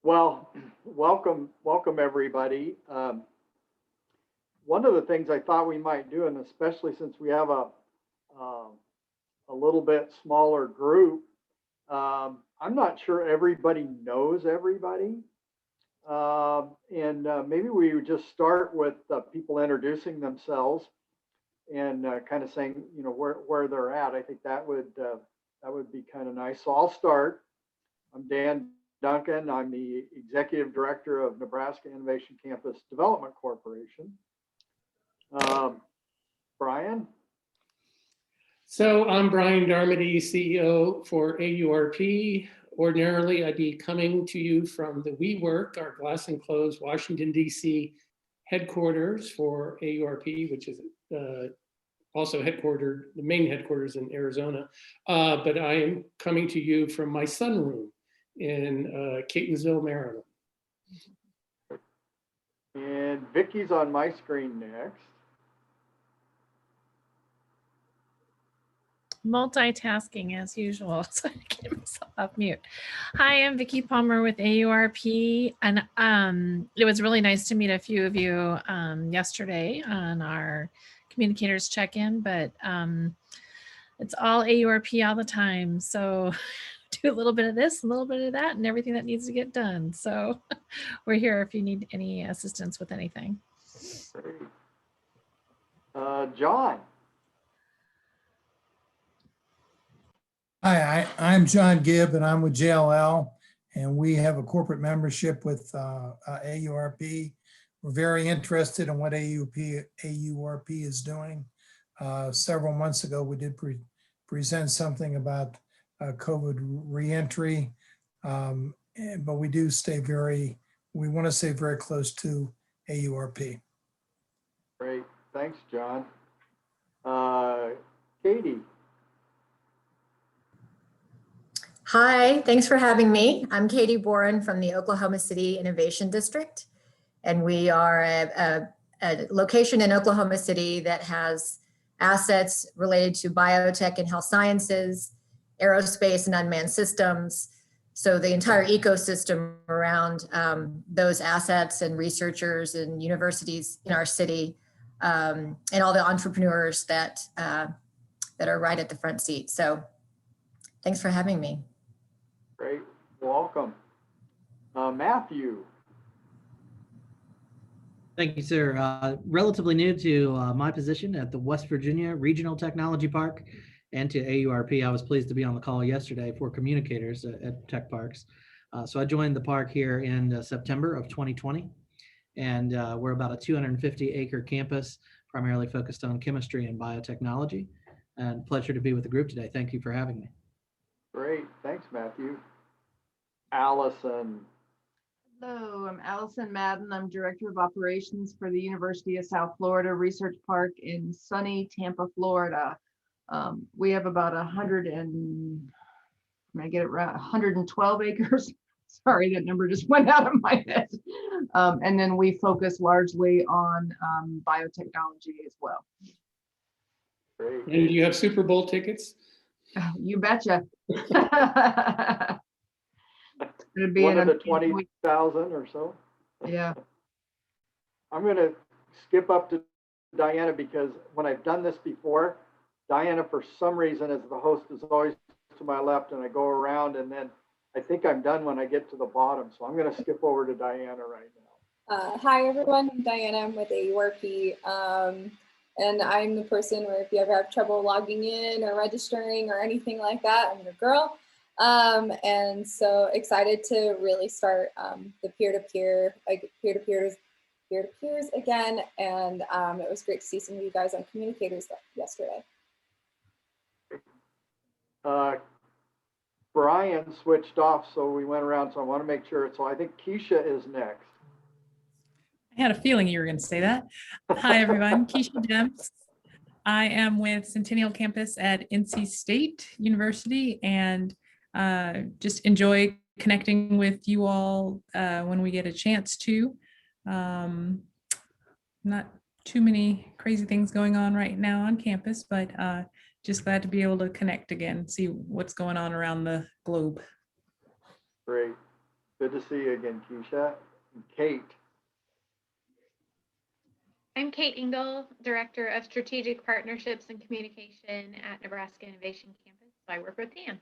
Well, welcome everybody. One of the things I thought we might do, and especially since we have um, a little bit smaller group, I'm not sure everybody knows everybody. And maybe we would just start with people introducing themselves and kind of saying, where they're at. I think that would be kind of nice. So I'll start. I'm Dan Duncan. I'm the Executive Director of Nebraska Innovation Campus Development Corporation. Brian? So I'm Brian Darmody, CEO for AURP. Ordinarily, I'd be coming to you from the WeWork, our glass enclosed Washington, D.C. headquarters for AURP, which is also headquartered, the main headquarters in Arizona. But I am coming to you from my sunroom in Catonsville, Maryland. And Vicky's on my screen next. Multitasking as usual, so I get myself off mute. Hi, I'm Vicki Palmer with AURP, and it was really nice to meet a few of you yesterday on our communicators check-in, but it's all AURP all the time, so do a little bit of this, a little bit of that, and everything that needs to get done. So we're here if you need any assistance with anything. Great. John. Hi, I'm John Gibb, and I'm with JLL, and we have a corporate membership with AURP. We're very interested in what AURP is doing. Several months ago, we did present something about COVID reentry, but we want to stay very close to AURP. Great, thanks, John. Katie. Hi, thanks for having me. I'm Katie Boren from the Oklahoma City Innovation District, and we are a location in Oklahoma City that has assets related to biotech and health sciences, aerospace and unmanned systems. So the entire ecosystem around those assets and researchers and universities in our city, and all the entrepreneurs that are right at the front seat. So thanks for having me. Great, welcome. Matthew. Thank you, sir. Relatively new to my position at the West Virginia Regional Technology Park and to AURP. I was pleased to be on the call yesterday for communicators at Tech Parks. So I joined the park here in September of 2020, and we're about a 250-acre campus, primarily focused on chemistry and biotechnology. And pleasure to be with the group today. Thank you for having me. Great, thanks, Matthew. Allison. Hello, I'm Allison Madden. I'm Director of Operations for the University of South Florida Research Park in sunny Tampa, Florida. We have about 112 acres. Sorry, that number just went out of my head. And then we focus largely on biotechnology as well. Great. And do you have Super Bowl tickets? You betcha. It'd be One of the 20,000 or so. Yeah. I'm going to skip up to Diana because when I've done this before, Diana, for some reason, as the host, is always to my left, and I go around, and then I think I'm done when I get to the bottom. So I'm going to skip over to Diana right now. Hi, everyone. I'm Diana. I'm with AURP. And I'm the person where if you ever have trouble logging in or registering or anything like that, I'm your girl. And so excited to really start the peer-to-peers again. And it was great to see some of you guys on communicators yesterday. Brian switched off, so we went around. So I want to make sure. So I think Keisha is next. I had a feeling you were going to say that. Hi, everyone. Keisha Demps. I am with Centennial Campus at NC State University, and just enjoy connecting with you all when we get a chance to. Not too many crazy things going on right now on campus, but just glad to be able to connect again, see what's going on around the globe. Great. Good to see you again, Keisha. And Kate. I'm Kate Engel, Director of Strategic Partnerships and Communication at Nebraska Innovation Campus. I work with Dan.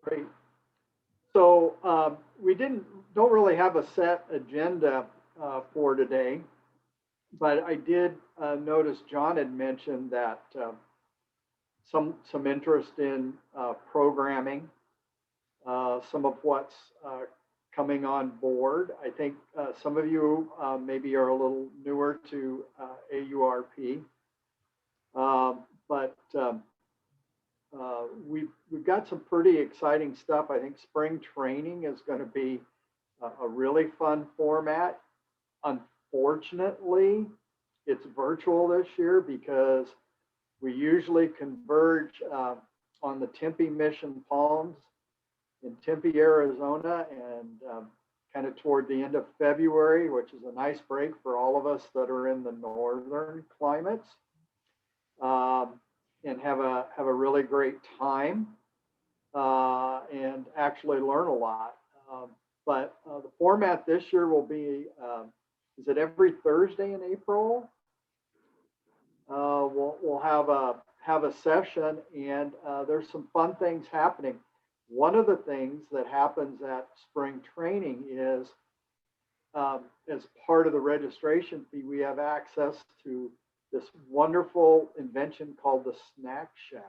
Great. So we don't really have a set agenda for today, but I did notice John had mentioned that some interest in programming, some of what's coming on board. I think some of you maybe are a little newer to AURP, but we've got some pretty exciting stuff. I think spring training is going to be a really fun format. Unfortunately, it's virtual this year because we usually converge on the Tempe Mission Palms in Tempe, Arizona, and kind of toward the end of February, which is a nice break for all of us that are in the northern climates, and have a really great time and actually learn a lot. But the format this year will be, is it every Thursday in April? We'll have a session, and there's some fun things happening. One of the things that happens at spring training is, as part of the registration fee, we have access to this wonderful invention called the Snack Shack.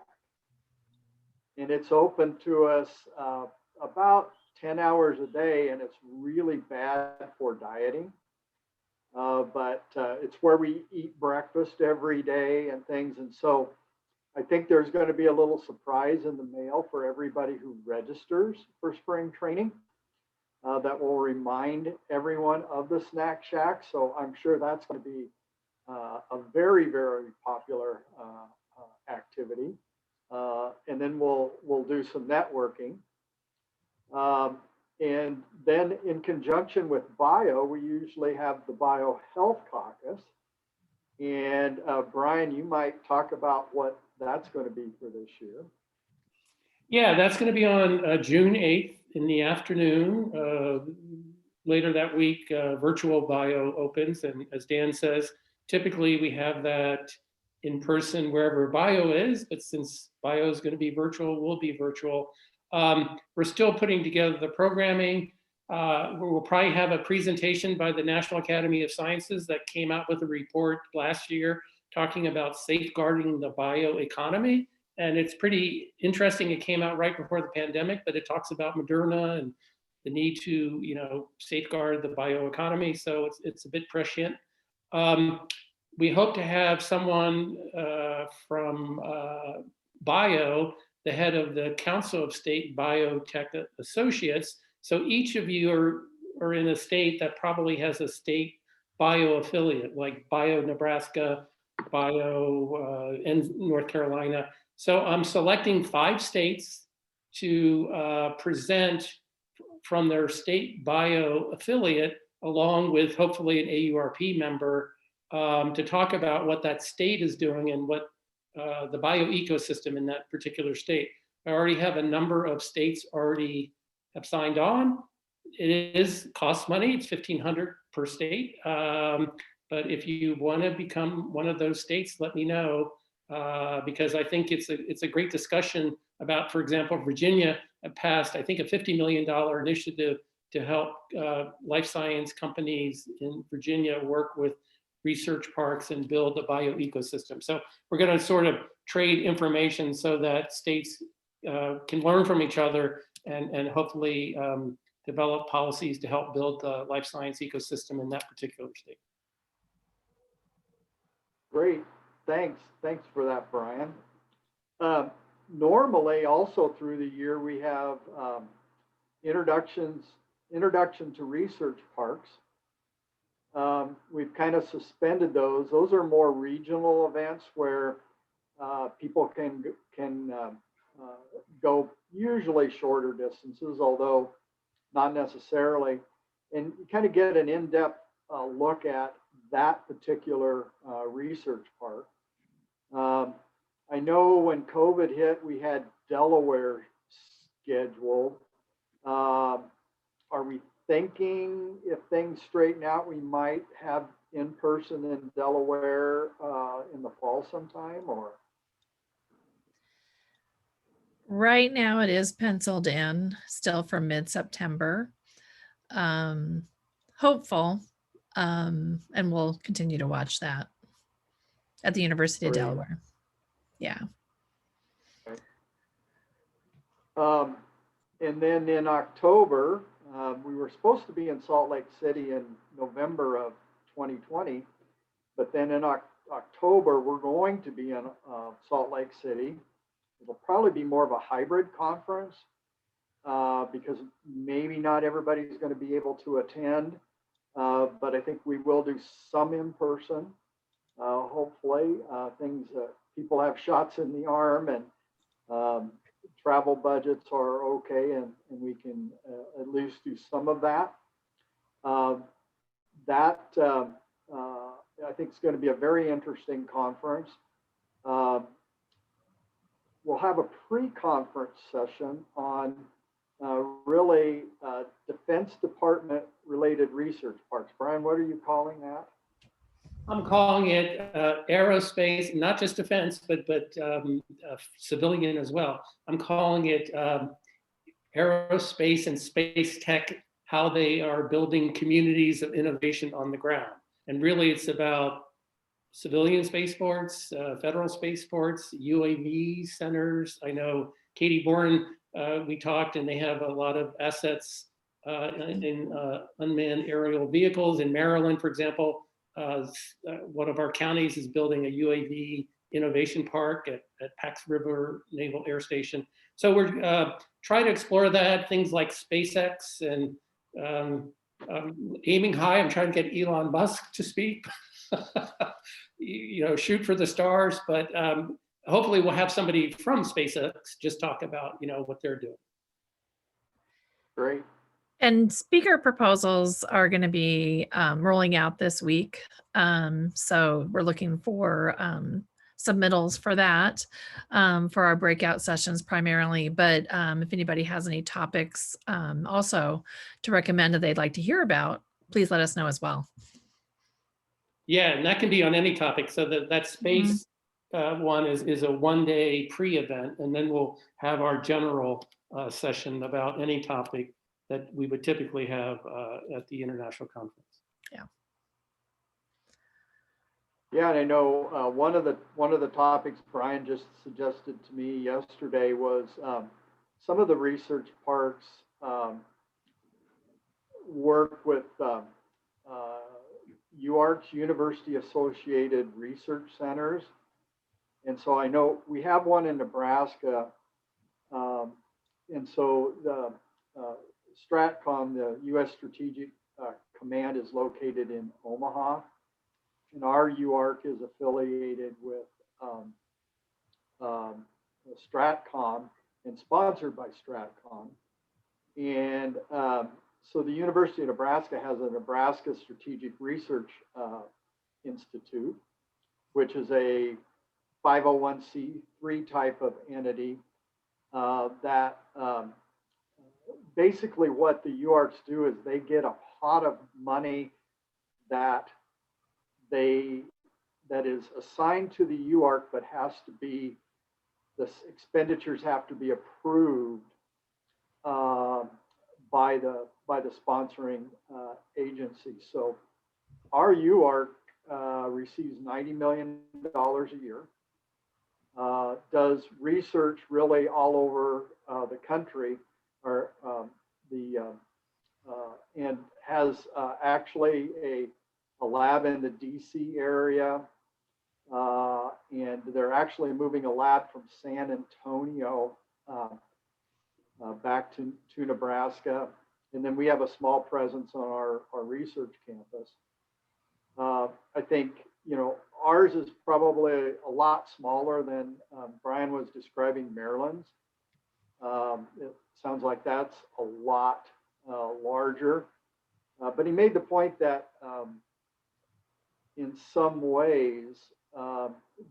And it's open to us about 10 hours a day, and it's really bad for dieting. But it's where we eat breakfast every day and things. And so I think there's going to be a little surprise in the mail for everybody who registers for spring training that will remind everyone of the Snack Shack. So I'm sure that's going to be a very, very popular activity. And then we'll do some networking. And then in conjunction with Bio, we usually have the Bio Health Caucus. And Brian, you might talk about what that's going to be for this year. Yeah, that's going to be on June 8th in the afternoon. Later that week, virtual Bio opens. And as Dan says, typically we have that in person wherever Bio is, but since Bio is going to be virtual, we'll be virtual. We're still putting together the programming. We'll probably have a presentation by the National Academy of Sciences that came out with a report last year talking about safeguarding the bioeconomy. And it's pretty interesting. It came out right before the pandemic, but it talks about Moderna and the need to, safeguard the bioeconomy. So it's a bit prescient. We hope to have someone from Bio, the head of the Council of State Biotech Associates. So each of you are in a state that probably has a state bio affiliate, like Bio Nebraska, Bio in North Carolina. So I'm selecting 5 states to present from their state bio affiliate, along with hopefully an AURP member, to talk about what that state is doing and what the bio ecosystem in that particular state. I already have a number of states already have signed on. It costs money. It's $1,500 per state. But if you want to become one of those states, let me know, because I think it's a great discussion about, for example, Virginia passed, I think, a $50 million initiative to help life science companies in Virginia work with research parks and build a bio ecosystem. So we're going to sort of trade information so that states can learn from each other and hopefully develop policies to help build the life science ecosystem in that particular state. Great, thanks for that, Brian. Normally, also through the year, we have introduction to research parks. We've kind of suspended those. Those are more regional events where people can go usually shorter distances, although not necessarily, and you kind of get an in-depth look at that particular research park. I know when COVID hit, we had Delaware scheduled, Are we thinking if things straighten out, we might have in person in Delaware in the fall sometime, or? Right now it is penciled in still for mid-September. Hopeful. And we'll continue to watch that at the University of Great. Delaware. Yeah. And then in October, we were supposed to be in Salt Lake City in November of 2020, but then in October, we're going to be in Salt Lake City. It'll probably be more of a hybrid conference because maybe not everybody's going to be able to attend, but I think we will do some in person. Hopefully, people have shots in the arm and travel budgets are okay, and we can at least do some of that. I think it's going to be a very interesting conference. We'll have a pre-conference session on really Defense Department related research parks. Brian, what are you calling that? I'm calling it aerospace, not just defense, but civilian as well. I'm calling it aerospace and space tech, how they are building communities of innovation on the ground. And really it's about civilian spaceports, federal spaceports, UAV centers. I know Katie Boren, we talked, and they have a lot of assets in unmanned aerial vehicles. In Maryland, for example, one of our counties is building a UAV innovation park at Pax River Naval Air Station. So we're trying to explore that, things like SpaceX and aiming high. I'm trying to get Elon Musk to speak. Shoot for the stars, but hopefully we'll have somebody from SpaceX just talk about what they're doing. Great. And speaker proposals are going to be rolling out this week. So we're looking for submittals for that for our breakout sessions primarily. But if anybody has any topics also to recommend that they'd like to hear about, please let us know as well. Yeah, and that can be on any topic. So that space one is a one-day pre-event, and then we'll have our general session about any topic that we would typically have at the international conference. Yeah. Yeah, and I know one of the topics Brian just suggested to me yesterday was some of the research parks work with UARC's University Associated Research Centers. And so I know we have one in Nebraska. And so the STRATCOM, the U.S. Strategic Command, is located in Omaha. And our UARC is affiliated with STRATCOM and sponsored by STRATCOM. And so the University of Nebraska has a Nebraska Strategic Research Institute, which is a 501c3 type of entity that basically what the UARCs do is they get a pot of money that is assigned to the UARC, but the expenditures have to be approved by the sponsoring agency. So our UARC receives $90 million a year, does research really all over the country, and has actually a lab in the DC area, and they're actually moving a lab from San Antonio back to Nebraska. And then we have a small presence on our research campus. I think, ours is probably a lot smaller than Brian was describing Maryland's. It sounds like that's a lot larger. But he made the point that in some ways,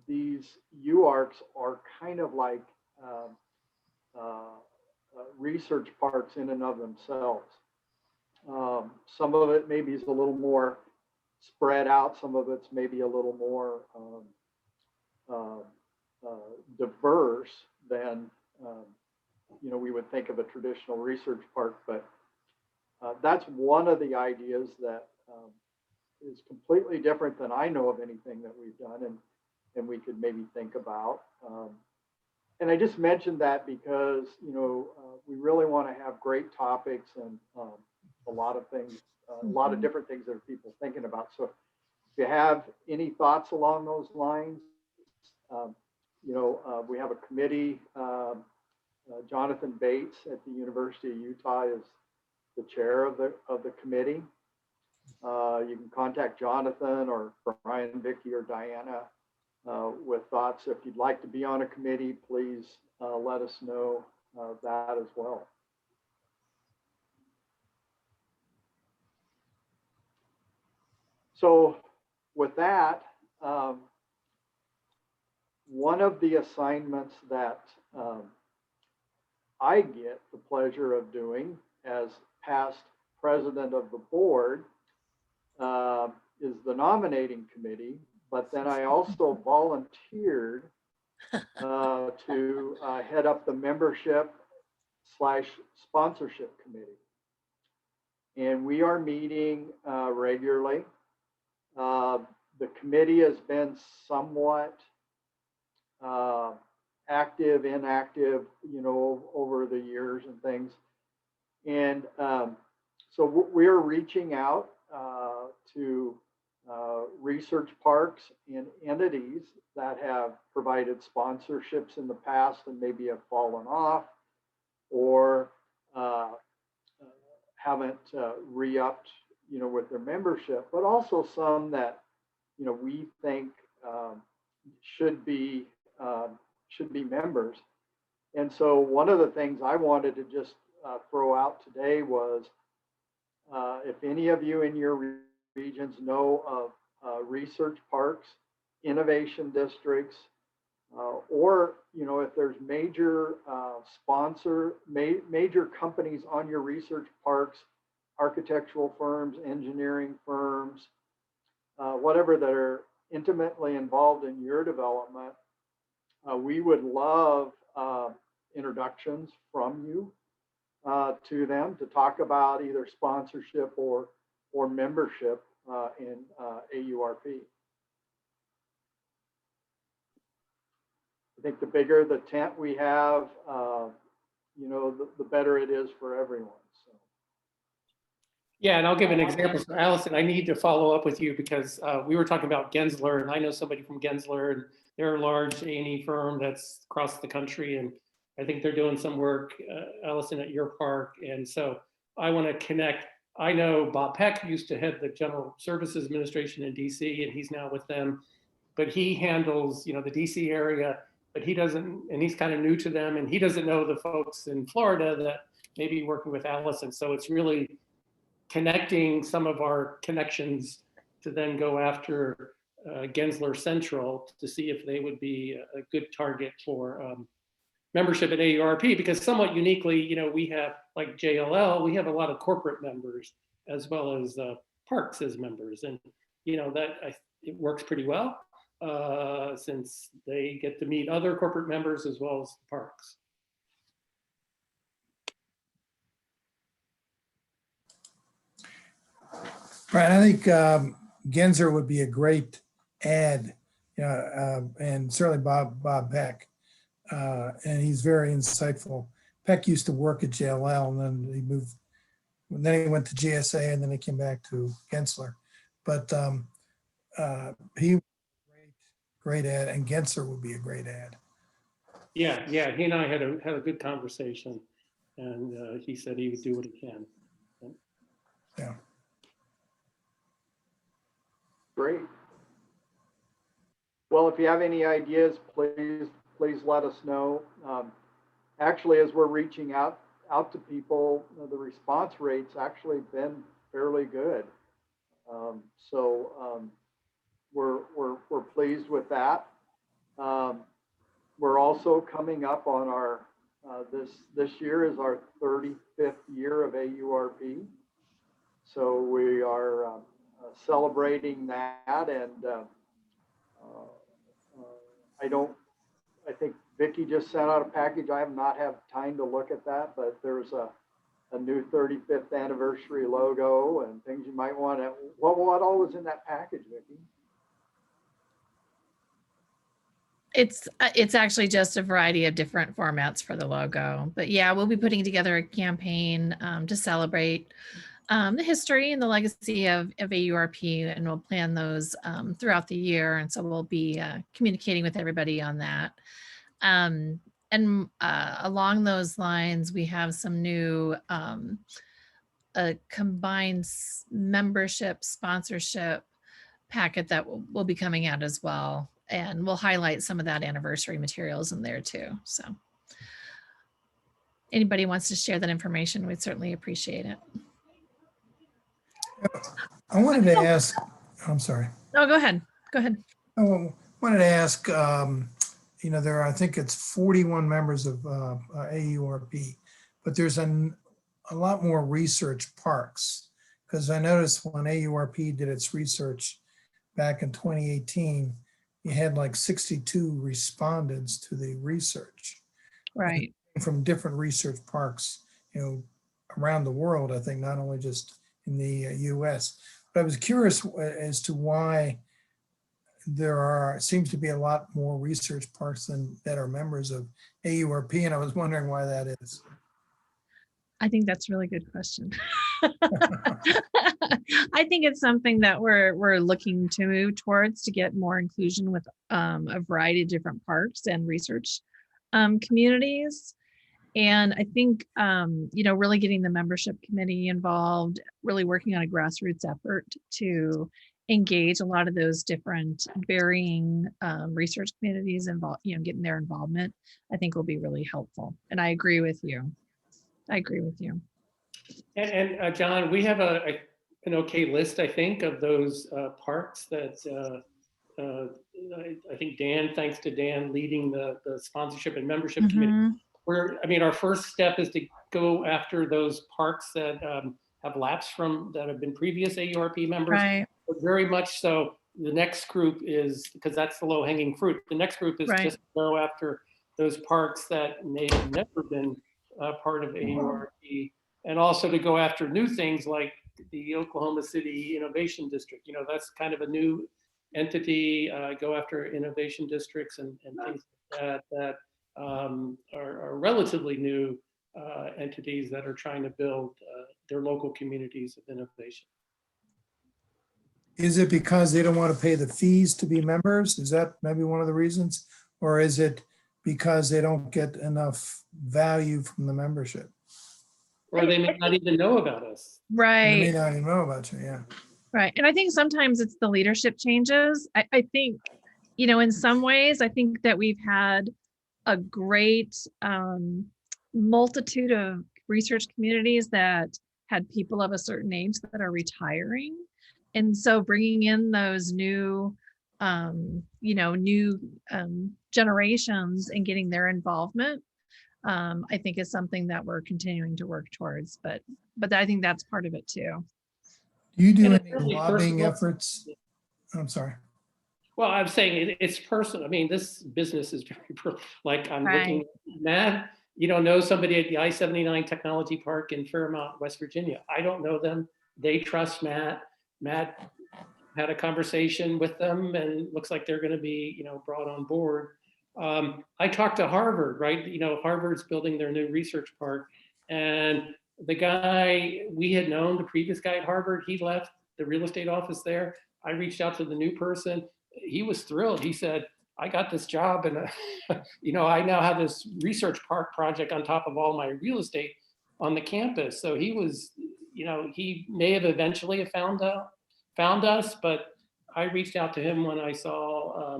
these UARCs are kind of like research parks in and of themselves. Some of it maybe is a little more spread out. Some of it's maybe a little more diverse than we would think of a traditional research park. But that's one of the ideas that is completely different than I know of anything that we've done, and we could maybe think about. And I just mentioned that because we really want to have great topics and a lot of things, a lot of different things that people are thinking about. So if you have any thoughts along those lines, we have a committee. Jonathan Bates at the University of Utah is the chair of the committee. You can contact Jonathan or Brian, Vicky, or Diana with thoughts. If you'd like to be on a committee, please let us know that as well. So with that, one of the assignments that I get the pleasure of doing as past president of the board is the nominating committee, but then I also volunteered to head up the membership/sponsorship committee. And we are meeting regularly. The committee has been somewhat active, inactive, over the years and things. And so we're reaching out to research parks and entities that have provided sponsorships in the past and maybe have fallen off or haven't re-upped, with their membership, but also some that, we think should be members. And so one of the things I wanted to just throw out today was if any of you in your regions know of research parks, innovation districts, or if there's major major companies on your research parks, architectural firms, engineering firms, whatever, that are intimately involved in your development, we would love introductions from you to them to talk about either sponsorship or membership in AURP. I think the bigger the tent we have, the better it is for everyone. So. Yeah, and I'll give an example. So Allison, I need to follow up with you because we were talking about Gensler, and I know somebody from Gensler, and they're a large A&E firm that's across the country, and I think they're doing some work, Allison, at your park. And so I want to connect. I know Bob Peck used to head the General Services Administration in DC, and he's now with them, but he handles, the DC area, but he doesn't, and he's kind of new to them, and he doesn't know the folks in Florida that may be working with Allison. So it's really connecting some of our connections to then go after Gensler Central to see if they would be a good target for membership at AURP, because somewhat uniquely, we have, like JLL, we have a lot of corporate members as well as parks as members. And, it works pretty well since they get to meet other corporate members as well as the parks. Brian, I think Gensler would be a great ad, and certainly Bob Peck, and he's very insightful. Peck used to work at JLL, and then he moved. Then he went to GSA, and then he came back to Gensler. But he was a great ad, and Gensler would be a great ad. Yeah, he and I had a good conversation, and he said he would do what he can. Yeah. Great. Well, if you have any ideas, please let us know. Actually, as we're reaching out to people, the response rate's actually been fairly good. So we're pleased with that. We're also coming up on our This year is our 35th year of AURP. So we are celebrating that, and I think Vicki just sent out a package. I have not had time to look at that, but there's a new 35th anniversary logo and things you might want to. What all was in that package, Vicki? It's actually just a variety of different formats for the logo. But yeah, we'll be putting together a campaign to celebrate the history and the legacy of AURP, and we'll plan those throughout the year. And so we'll be communicating with everybody on that. And along those lines, we have some new combined membership sponsorship packet that will be coming out as well. And we'll highlight some of that anniversary materials in there too. So anybody wants to share that information, we'd certainly appreciate it. I wanted to ask, I'm sorry. Oh, go ahead. Go ahead. I wanted to ask, there are, I think it's 41 members of AURP, but there's a lot more research parks. Because I noticed when AURP did its research back in 2018, you had like 62 respondents to the research. Right. From different research parks, around the world, I think, not only just in the US. But I was curious as to why seems to be a lot more research parks that are members of AURP, and I was wondering why that is. I think that's a really good question. I think it's something that we're looking to move towards to get more inclusion with a variety of different parks and research communities. And I think, really getting the membership committee involved, really working on a grassroots effort to engage a lot of those different varying research communities involved, getting their involvement, I think will be really helpful. And I agree with you. And John, we have an okay list, I think, of those parks that I think Dan, thanks to Dan leading the sponsorship and membership committee. Our first step is to go after those parks that have lapsed that have been previous AURP members. Right. But very much so, the next group is, because that's the low hanging fruit. The next group is just to go after those parks that may have never been part of AURP, and also to go after new things like the Oklahoma City Innovation District. That's kind of a new entity. Go after innovation districts and things like that are relatively new entities that are trying to build their local communities of innovation. Is it because they don't want to pay the fees to be members? Is that maybe one of the reasons? Or is it because they don't get enough value from the membership? Or they may not even know about us. Right. They may not even know about you, yeah. Right. And I think sometimes it's the leadership changes. I think, in some ways, I think that we've had a great multitude of research communities that had people of a certain age that are retiring. And so bringing in those new, generations and getting their involvement, I think is something that we're continuing to work towards. But I think that's part of it too. Do you do And any it's really lobbying personal. efforts? I'm sorry. Well, I'm saying it's personal. This business is very like I'm Right. looking. Matt, know somebody at the I-79 Technology Park in Fairmont, West Virginia. I don't know them. They trust Matt. Matt had a conversation with them, and looks like they're going to be, brought on board. I talked to Harvard, right? Harvard's building their new research park, and the guy we had known, the previous guy at Harvard, he left the real estate office there. I reached out to the new person. He was thrilled. He said, I got this job, and I now have this research park project on top of all my real estate on the campus. So he was, he may have eventually found us, but I reached out to him when I saw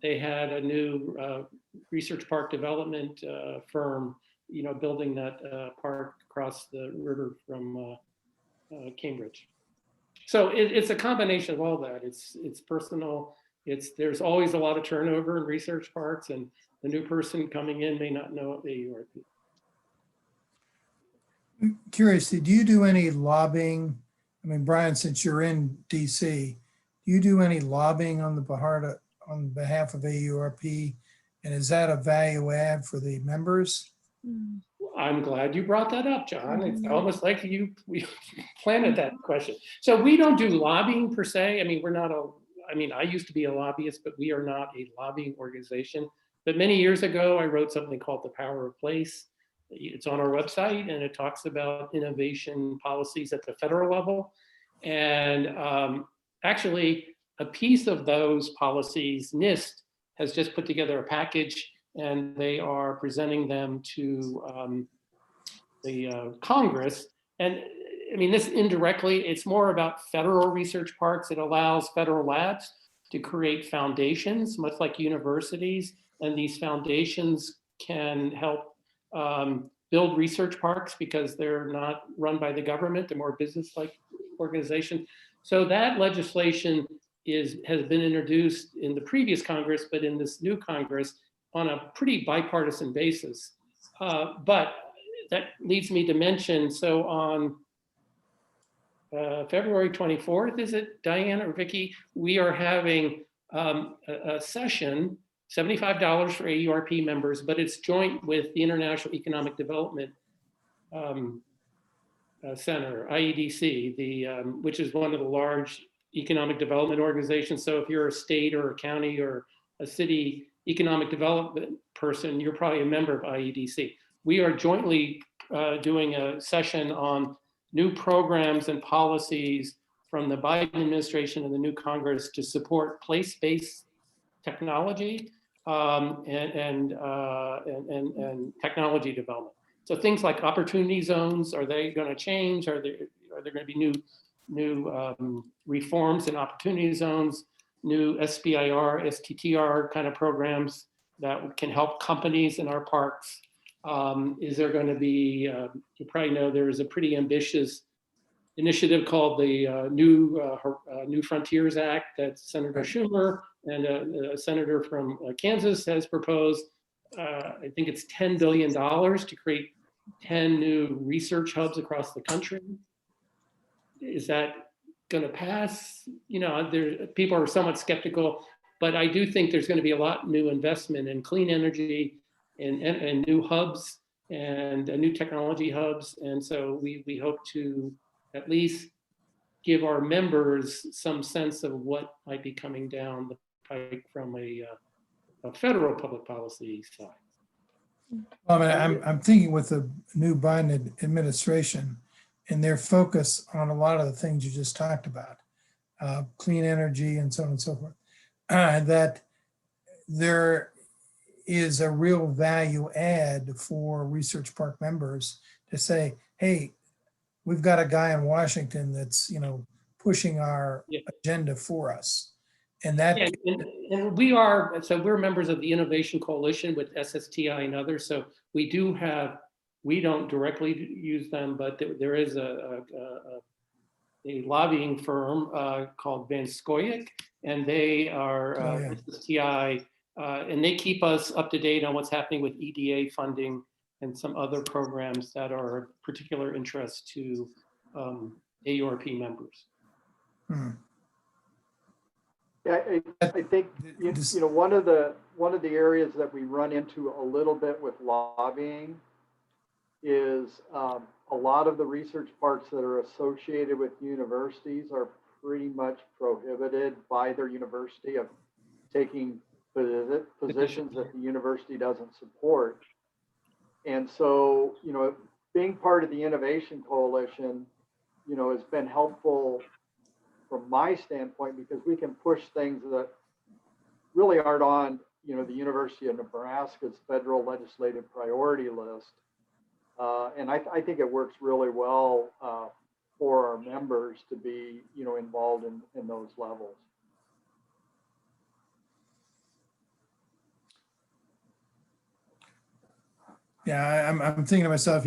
they had a new research park development firm, building that park across the river from Cambridge. So it's a combination of all that. It's personal. There's always a lot of turnover in research parks, and a new person coming in may not know AURP. Curious, did you do any lobbying? I mean, Brian, since you're in DC, do you do any lobbying on behalf of AURP? And is that a value add for the members? I'm glad you brought that up, John. It's Mhm. almost like we planted that question. So we don't do lobbying per se. I mean, I used to be a lobbyist, but we are not a lobbying organization. But many years ago, I wrote something called The Power of Place. It's on our website, and it talks about innovation policies at the federal level. And actually, a piece of those policies, NIST, has just put together a package, and they are presenting them to the Congress. And I mean, this indirectly, it's more about federal research parks. It allows federal labs to create foundations, much like universities. And these foundations can help build research parks because they're not run by the government, they're more business-like organizations. So that legislation has been introduced in the previous Congress, but in this new Congress on a pretty bipartisan basis. But that leads me to mention, so on February 24th, is it, Diane or Vicki? We are having a session, $75 for AURP members, but it's joint with the International Economic Development Center, IEDC, which is one of the large economic development organizations. So if you're a state or a county or a city economic development person, you're probably a member of IEDC. We are jointly doing a session on new programs and policies from the Biden administration and the new Congress to support place-based technology and technology development. So things like opportunity zones, are they going to change? Are there going to be new reforms in opportunity zones, new SBIR, STTR kind of programs that can help companies in our parks? Is there going to be, you probably know there is a pretty ambitious initiative called the New Frontiers Act that Senator Schumer and a senator from Kansas has proposed. I think it's $10 billion to create 10 new research hubs across the country. Is that going to pass? You know, people are somewhat skeptical, but I do think there's going to be a lot new investment in clean energy and new hubs and new technology hubs. And so we hope to at least give our members some sense of what might be coming down the pike from a federal public policy side. I mean, I'm thinking with the new Biden administration and their focus on a lot of the things you just talked about, clean energy and so on and so forth, that there is a real value add for research park members to say, hey, we've got a guy in Washington that's, pushing our agenda for us. And that and we're members of the Innovation Coalition with SSTI and others. So we don't directly use them, but there is a lobbying firm called Van Scoyoc, and they are SSTI, and they keep us up to date on what's happening with EDA funding and some other programs that are of particular interest to AURP members. Yeah, I think one of the areas that we run into a little bit with lobbying is a lot of the research parks that are associated with universities are pretty much prohibited by their university of taking positions that the university doesn't support. And so, being part of the Innovation Coalition, has been helpful from my standpoint, because we can push things that really aren't on, the University of Nebraska's federal legislative priority list. And I think it works really well for our members to be, involved in those levels. Yeah, I'm thinking to myself,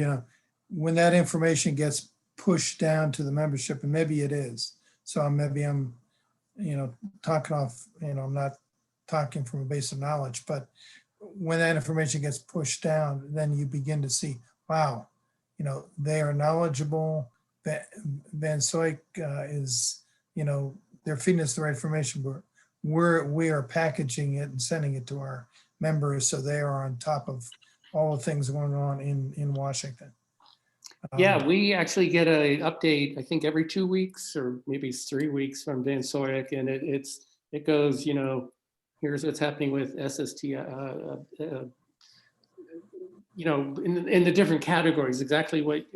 when that information gets pushed down to the membership, and maybe it is. So maybe I'm, talking off, I'm not talking from a base of knowledge, but when that information gets pushed down, then you begin to see, wow, they are knowledgeable. Van Soik is, they're feeding us the right information, but we are packaging it and sending it to our members so they are on top of all the things going on in Washington. Yeah, we actually get a update, I think every 2 weeks or maybe it's 3 weeks from Van Soik, and it goes, here's what's happening with SST, in the different categories, exactly what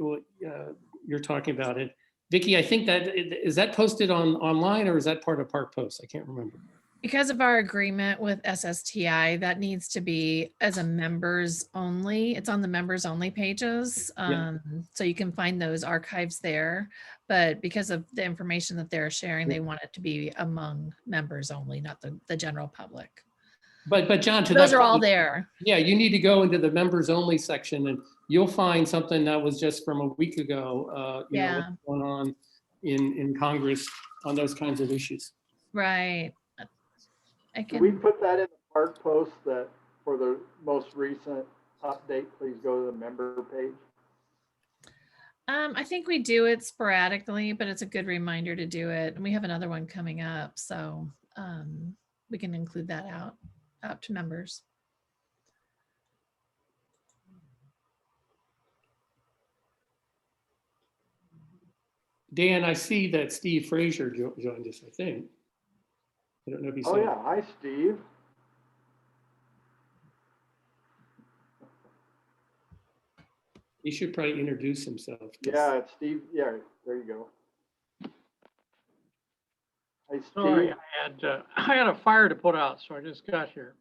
you're talking about. And Vicki, I think is that posted online or is that part of Park Post? I can't remember. Because of our agreement with SSTI, that needs to be as a members only. It's on the members only pages. Yeah. So you can find those archives there. But because of the information that they're sharing, they want it to be among members only, not the general public. But John, to Those that are all point, there. yeah, you need to go into the members only section and you'll find something that was just from a week ago, Yeah. what's going on in Congress on those kinds of issues. Right. Can we put that in the Park Post that for the most recent update, please go to the member page? I think we do it sporadically, but it's a good reminder to do it. And we have another one coming up, so we can include that out to members. Dan, I see that Steve Frazier joined us, I think. I don't know if you saw. Oh yeah, hi Steve. He should probably introduce himself. Yeah, it's Steve. Yeah, there you go. Hi Steve. Sorry, I had a fire to put out, so I just got here.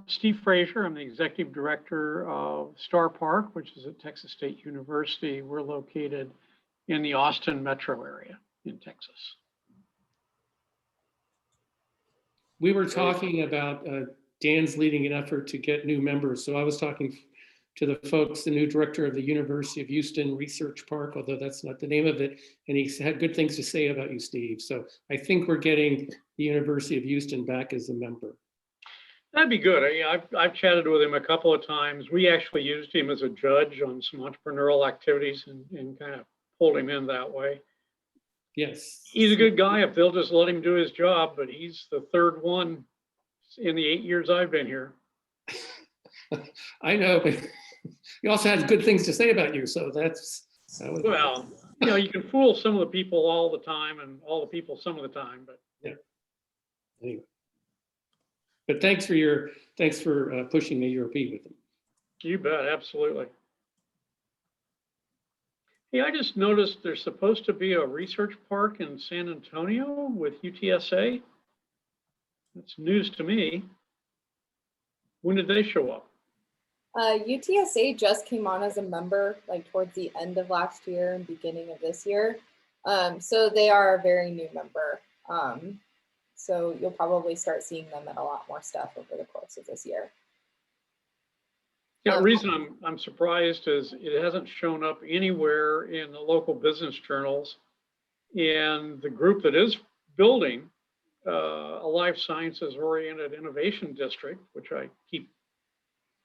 Steve Frazier, I'm the executive director of Star Park, which is at Texas State University. We're located in the Austin metro area in Texas. We were talking about Dan's leading an effort to get new members. So I was talking to the folks, the new director of the University of Houston Research Park, although that's not the name of it. And he had good things to say about you, Steve. So I think we're getting the University of Houston back as a member. That'd be good. I've chatted with him a couple of times. We actually used him as a judge on some entrepreneurial activities and kind of pulled him in that way. Yes. He's a good guy if they'll just let him do his job, but he's the third one in the 8 years I've been here. I know, but he also has good things to say about you. So Well, you can fool some of the people all the time and all the people some of the time, but yeah. Anyway. But thanks for pushing the URP with them. You bet, absolutely. Hey, I just noticed there's supposed to be a research park in San Antonio with UTSA. That's news to me. When did they show up? UTSA just came on as a member like towards the end of last year and beginning of this year. So they are a very new member. So you'll probably start seeing them at a lot more stuff over the course of this year. Yeah, the reason I'm surprised is it hasn't shown up anywhere in the local business journals. And the group that is building a life sciences oriented innovation district, which I keep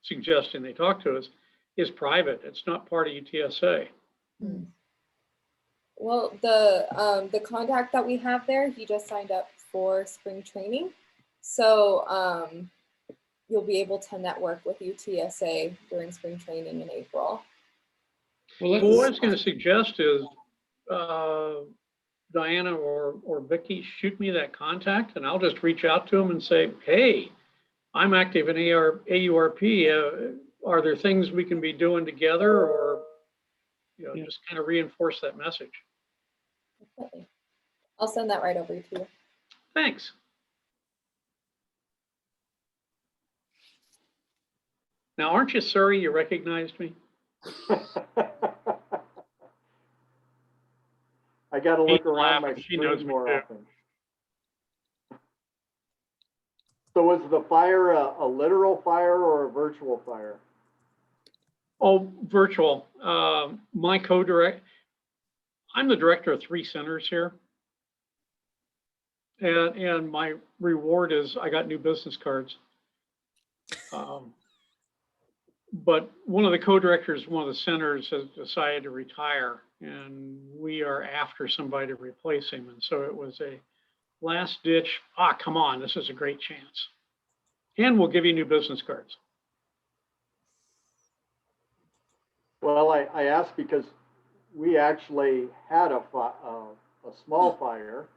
suggesting they talk to us, is private. It's not part of UTSA. Well, the contact that we have there, he just signed up for spring training. So you'll be able to network with UTSA during spring training in April. Well, what I was going to suggest is Diana or Vicki, shoot me that contact and I'll just reach out to them and say, hey, I'm active in AURP. Are there things we can be doing together, or just kind of reinforce that message? Definitely. I'll send that right over to you. Thanks. Now, aren't you sorry you recognized me? I got to look around my She knows screen me more too. often. So was the fire a literal fire or a virtual fire? Oh, virtual. My I'm the director of 3 centers here. And my reward is I got new business cards. But one of the co-directors, of one of the centers has decided to retire, and we are after somebody to replace him. And so it was a last ditch, come on, this is a great chance. And we'll give you new business cards. Well, I asked because we actually had a small fire.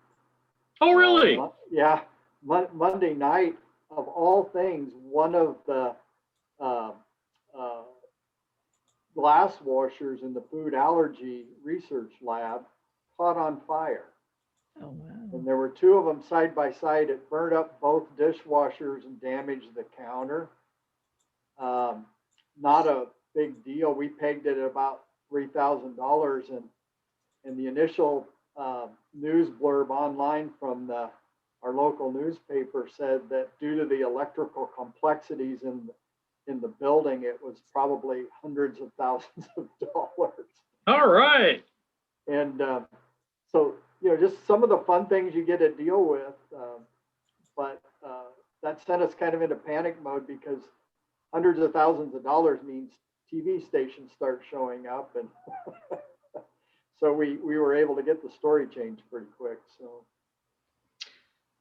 Oh, really? Yeah, Monday night, of all things, one of the glass washers in the food allergy research lab caught on fire. Oh, wow. And there were two of them side by side. It burned up both dishwashers and damaged the counter. Not a big deal. We pegged it at about $3,000, and the initial news blurb online from our local newspaper said that due to the electrical complexities in the building, it was probably hundreds of thousands of dollars. All right. And so, just some of the fun things you get to deal with, but that sent us kind of into panic mode because hundreds of thousands of dollars means TV stations start showing up, and so we were able to get the story changed pretty quick. So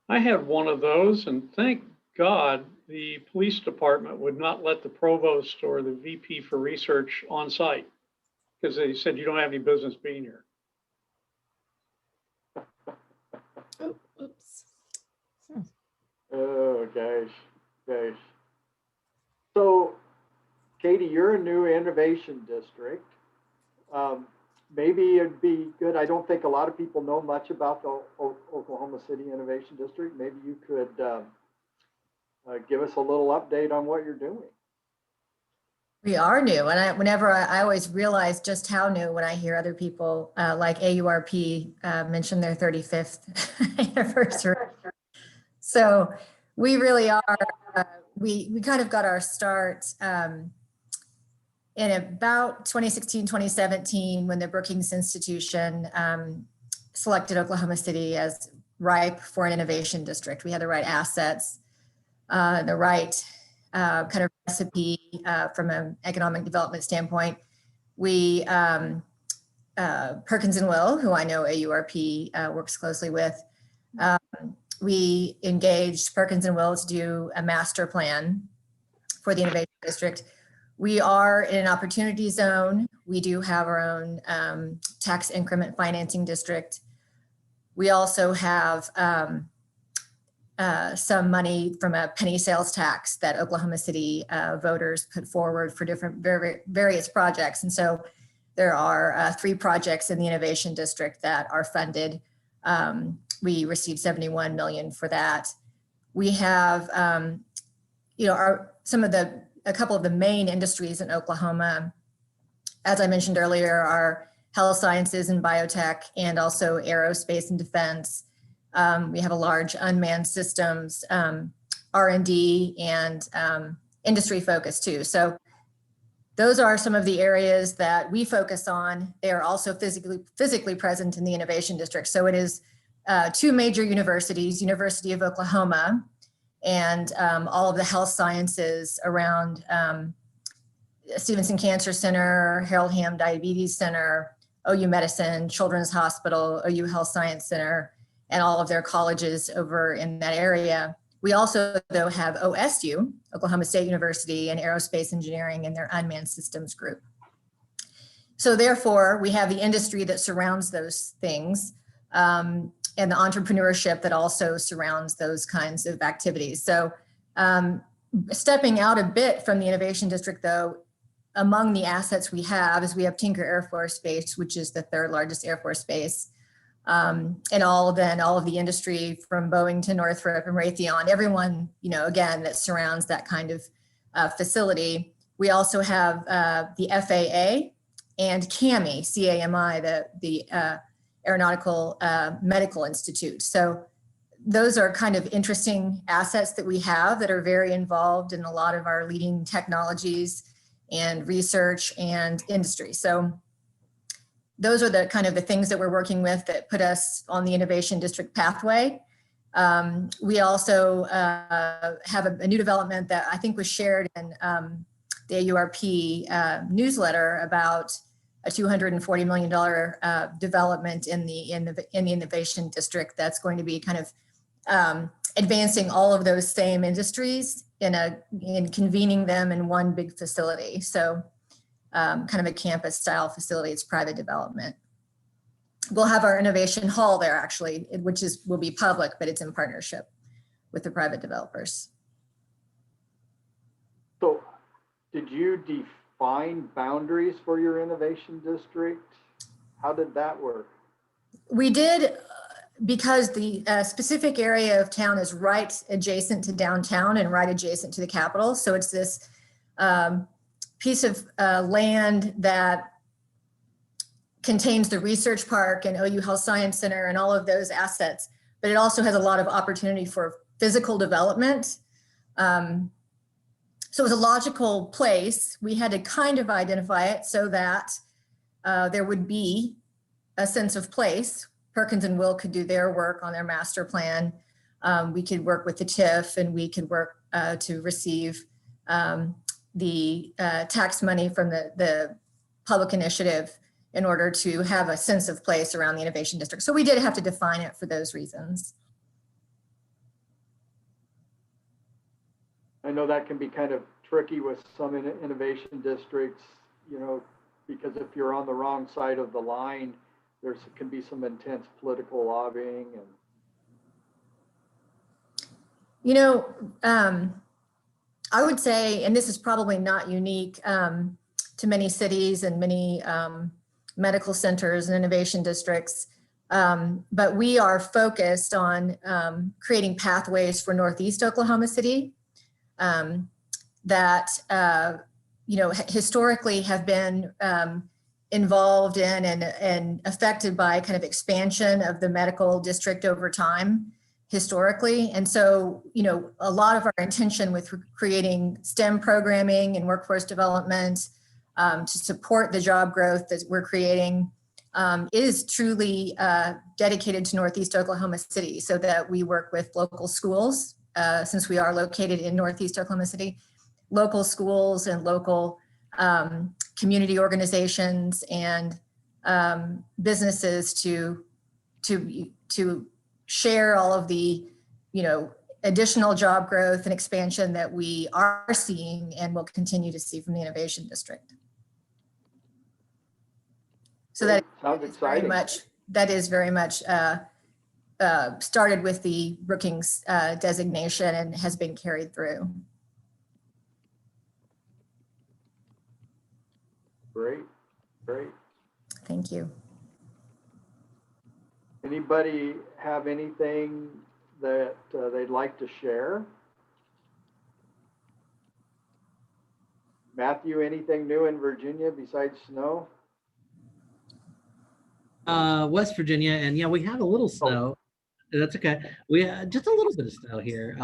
I had one of those, and thank God the police department would not let the provost or the VP for research on site because they said you don't have any business being here. Oh, oops. oh gosh. So Katie, you're a new innovation district. Maybe it'd be good. I don't think a lot of people know much about the Oklahoma City Innovation District. Maybe you could give us a little update on what you're doing. We are new, and I always realize just how new when I hear other people like AURP mention their 35th anniversary. So we really are. We kind of got our start in about 2016, 2017, when the Brookings Institution selected Oklahoma City as ripe for an innovation district. We had the right assets, the right kind of recipe from an economic development standpoint. We, Perkins and Will, who I know AURP works closely with, we engaged Perkins and Will to do a master plan for the innovation district. We are in an opportunity zone. We do have our own tax increment financing district. We also have some money from a penny sales tax that Oklahoma City voters put forward for different various projects. And so there are 3 projects in the innovation district that are funded. We received $71 million for that. We have, a couple of the main industries in Oklahoma, as I mentioned earlier, are health sciences and biotech, and also aerospace and defense. We have a large unmanned systems, R&D, and industry focus too. So those are some of the areas that we focus on. They are also physically present in the innovation district. So it is 2 major universities, University of Oklahoma, and all of the health sciences around Stevenson Cancer Center, Harold Hamm Diabetes Center, OU Medicine, Children's Hospital, OU Health Science Center, and all of their colleges over in that area. We also, though, have OSU, Oklahoma State University, and Aerospace Engineering and their unmanned systems group. So therefore, we have the industry that surrounds those things, and the entrepreneurship that also surrounds those kinds of activities. So stepping out a bit from the innovation district, though, among the assets we have is we have Tinker Air Force Base, which is the 3rd largest Air Force base. And all of the industry from Boeing to Northrop and Raytheon, everyone, again, that surrounds that kind of facility. We also have the FAA and CAMI, C-A-M-I, the Aeronautical Medical Institute. So those are kind of interesting assets that we have that are very involved in a lot of our leading technologies and research and industry. So those are the kind of the things that we're working with that put us on the innovation district pathway. We also have a new development that I think was shared in the AURP newsletter about a $240 million development in the Innovation District that's going to be kind of advancing all of those same industries in convening them in one big facility. So kind of a campus style facility. It's private development. We'll have our innovation hall there actually, which will be public, but it's in partnership with the private developers. So did you define boundaries for your innovation district? How did that work? We did, because the specific area of town is right adjacent to downtown and right adjacent to the Capitol. So it's this piece of land that contains the research park and OU Health Science Center and all of those assets, but it also has a lot of opportunity for physical development. So it was a logical place. We had to kind of identify it so that there would be a sense of place. Perkins and Will could do their work on their master plan. We could work with the TIF, and we could work to receive the tax money from the public initiative in order to have a sense of place around the innovation district. So we did have to define it for those reasons. I know that can be kind of tricky with some innovation districts, you know, because if you're on the wrong side of the line, there can be some intense political lobbying. And you know, I would say, and this is probably not unique to many cities and many medical centers and innovation districts, but we are focused on creating pathways for Northeast Oklahoma City that, you know, historically have been involved in and affected by kind of expansion of the medical district over time historically. And so, you know, a lot of our intention with creating STEM programming and workforce development to support the job growth that we're creating is truly dedicated to Northeast Oklahoma City, so that we work with local schools, since we are located in Northeast Oklahoma City, local schools and local community organizations and businesses to share all of the, you know, additional job growth and expansion that we are seeing and will continue to see from the Innovation District. So that sounds is very exciting. much, that is very much started with the Brookings designation and has been carried through. Great, great. Thank you. Anybody have anything that they'd like to share? Matthew, anything new in Virginia besides snow? West Virginia, and yeah, we had a little snow. That's okay. We had just a little bit of snow here.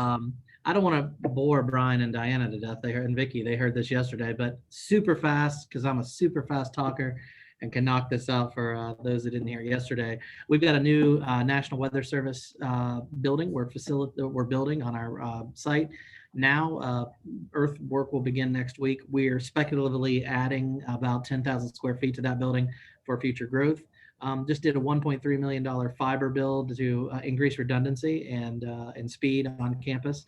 I don't want to bore Brian and Diana to death. They heard, and Vicky, they heard this yesterday, but super fast, because I'm a super fast talker and can knock this out for those that didn't hear yesterday. We've got a new National Weather Service building we're building on our site. Now, earth work will begin next week. We're speculatively adding about 10,000 square feet to that building for future growth. Just did a $1.3 million fiber build to increase redundancy and speed on campus.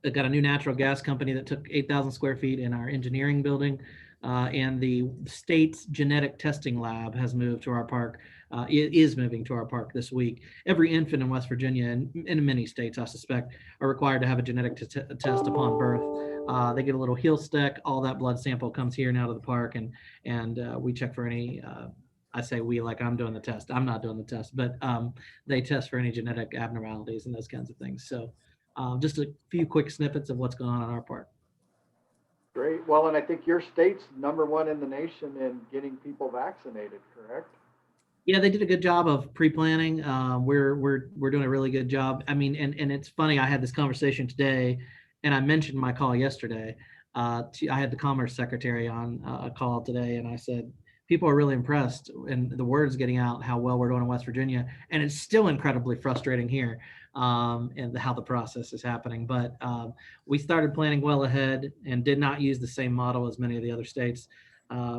They've got a new natural gas company that took 8,000 square feet in our engineering building. And the state's genetic testing lab has moved to our park. It is moving to our park this week. Every infant in West Virginia and in many states, I suspect, are required to have a genetic test upon birth. They get a little heel stick. All that blood sample comes here now to the park, and we check for any. I say we like I'm doing the test. I'm not doing the test, but they test for any genetic abnormalities and those kinds of things. So just a few quick snippets of what's going on in our park. Great. Well, and I think your state's #1 in the nation in getting people vaccinated, correct? Yeah, they did a good job of pre-planning. We're doing a really good job. I mean, and it's funny. I had this conversation today, and I mentioned my call yesterday. I had the Commerce Secretary on a call today, and I said, people are really impressed, and the word's getting out how well we're doing in West Virginia. And it's still incredibly frustrating here, and how the process is happening. But we started planning well ahead and did not use the same model as many of the other states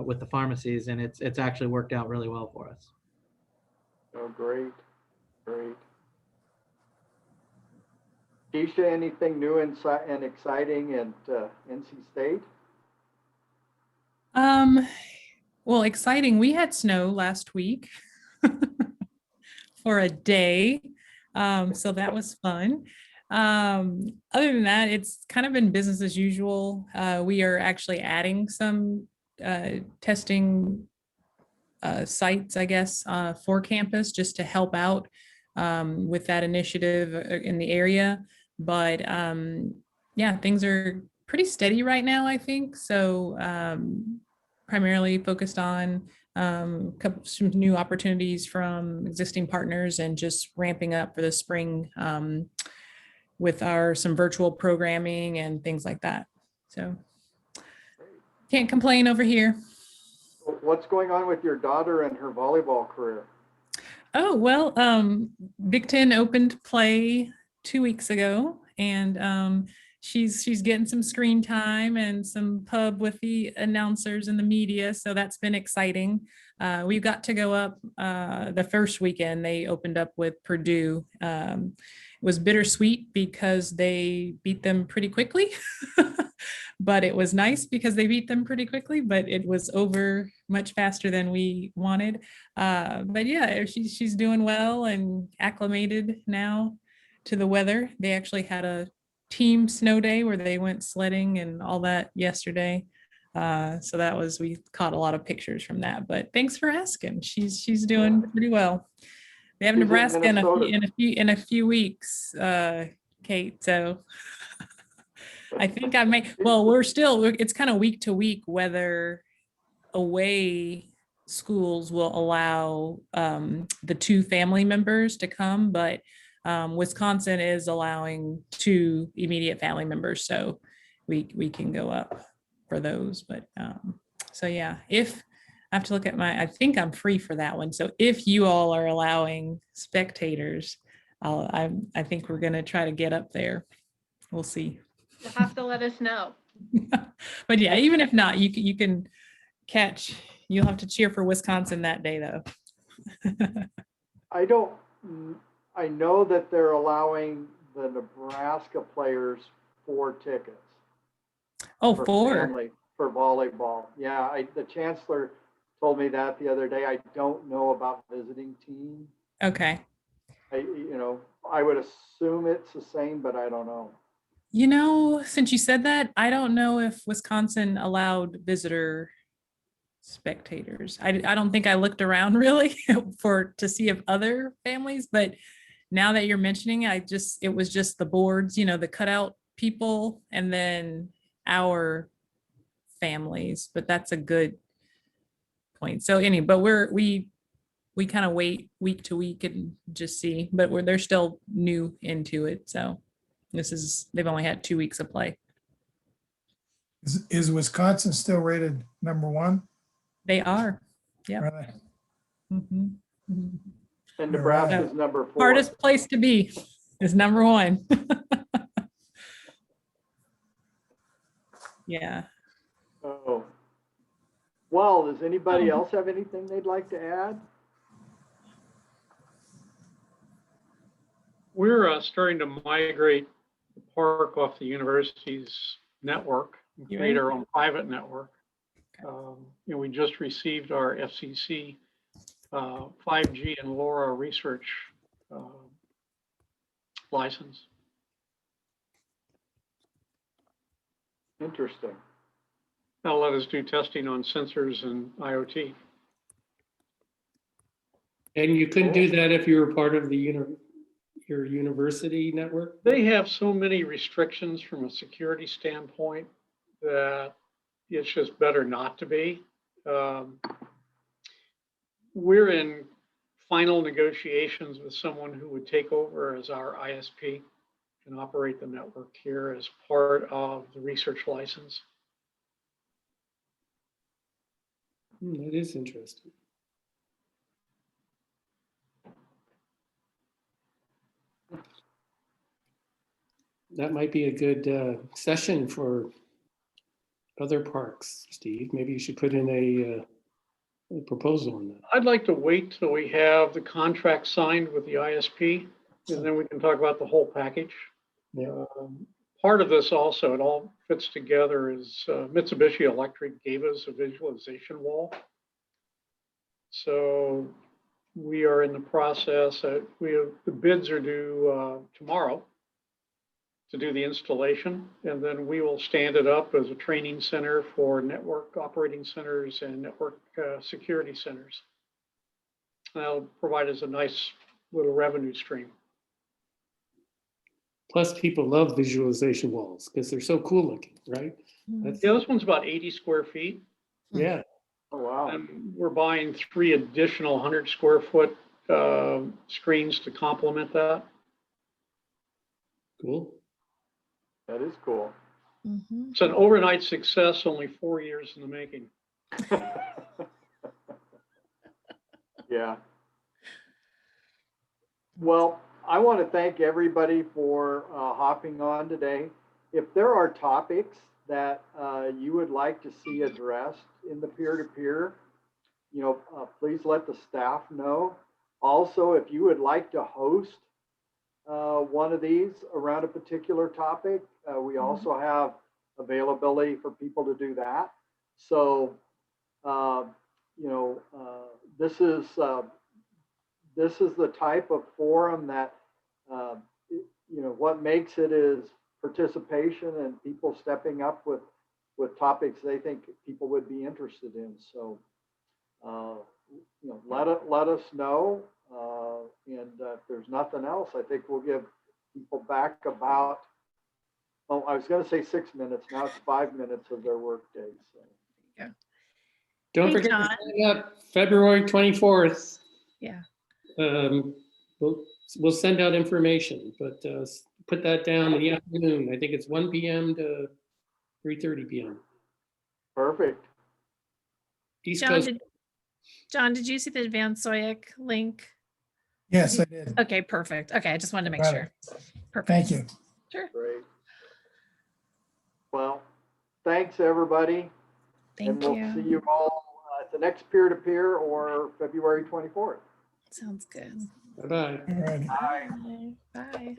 with the pharmacies, and it's actually worked out really well for us. Oh, great, great. Keisha, anything new and exciting at NC State? Well, exciting. We had snow last week for a day. So that was fun. Other than that, it's kind of been business as usual. We are actually adding some testing sites, I guess, for campus just to help out with that initiative in the area. But yeah, things are pretty steady right now, I think. So primarily focused on some new opportunities from existing partners and just ramping up for the spring with some virtual programming and things like that. So can't complain over here. What's going on with your daughter and her volleyball career? Oh, well, Big Ten opened play 2 weeks ago, and she's getting some screen time and some pub with the announcers and the media, so that's been exciting. We got to go up the first weekend. They opened up with Purdue. It was bittersweet because they beat them pretty quickly, but it was nice because they beat them pretty quickly, but it was over much faster than we wanted. But yeah, she's doing well and acclimated now to the weather. They actually had a team snow day where they went sledding and all that yesterday. So that was, we caught a lot of pictures from that, but thanks for asking. She's doing pretty well. They have She's in Nebraska in a few weeks, Kate. So I think I may, well, it's kind of week to week whether away schools will allow the 2 family members to come, but Wisconsin is allowing 2 immediate family members, so we can go up for those. But so yeah, if I have to look at I think I'm free for that one. So if you all are allowing spectators, I think we're gonna try to get up there. We'll see. You'll have to let us know. But yeah, even if not, you can catch. You'll have to cheer for Wisconsin that day, though. I know that they're allowing the Nebraska players 4 tickets. Oh, for 4 family, for volleyball. Yeah, the chancellor told me that the other day. I don't know about visiting team. Okay. I would assume it's the same, but I don't know. Since you said that, I don't know if Wisconsin allowed visitor spectators. I don't think I looked around really to see if other families, but now that you're mentioning it, it was just the boards, the cutout people, and then our families. But that's a good point. So but we kind of wait week to week and just see, but they're still new into it. So they've only had 2 weeks of play. Is Wisconsin still rated number 1? They are. Yeah. Really? Mm-hmm. Mm-hmm. And Nebraska is number 4. Hardest place to be is number 1. Yeah. Oh. Well, does anybody else have anything they'd like to add? We're starting to migrate the park off the university's network and create our own private network. We just received our FCC 5G and LoRa research license. Interesting. That'll let us do testing on sensors and IoT. And you couldn't do that if you were part of your university network? They have so many restrictions from a security standpoint that it's just better not to be. We're in final negotiations with someone who would take over as our ISP and operate the network here as part of the research license. That is interesting. That might be a good session for other parks, Steve. Maybe you should put in a proposal on that. I'd like to wait till we have the contract signed with the ISP, and then we can talk about the whole package. Yeah. Part of this also, it all fits together, is Mitsubishi Electric gave us a visualization wall. So we are in the process, the bids are due tomorrow to do the installation, and then we will stand it up as a training center for network operating centers and network security centers. That'll provide us a nice little revenue stream. Plus, people love visualization walls because they're so cool looking, right? That's, Yeah, this one's about 80 square feet. yeah. Oh, wow. And we're buying 3 additional 100 square foot screens to complement that. Cool. That is cool. Mhm. It's an overnight success, only 4 years in the making. Yeah. Well, I want to thank everybody for hopping on today. If there are topics that you would like to see addressed in the peer-to-peer, please let the staff know. Also, if you would like to host one of these around a particular topic, we also have availability for people to do that. So, this is the type of forum that, what makes it is participation and people stepping up with topics they think people would be interested in. So, let us know. And if there's nothing else, I think we'll give people back about, I was going to say 6 minutes. Now it's 5 minutes of their workday. So. Don't Hey, forget John. to sign up February 24th. Yeah. We'll send out information, but put that down in the afternoon. I think it's 1 p.m. to 3:30 p.m. Perfect. East John, Coast. did you see the Van Soyek link? Yes, I did. Okay, perfect. Okay, I just wanted to make Got sure. it. Perfect. Thank you. Sure. Great. Well, thanks, everybody. Thank And we'll you. see you all at the next peer-to-peer or February 24th. Sounds good. Bye-bye. All right. Bye. Bye. Bye.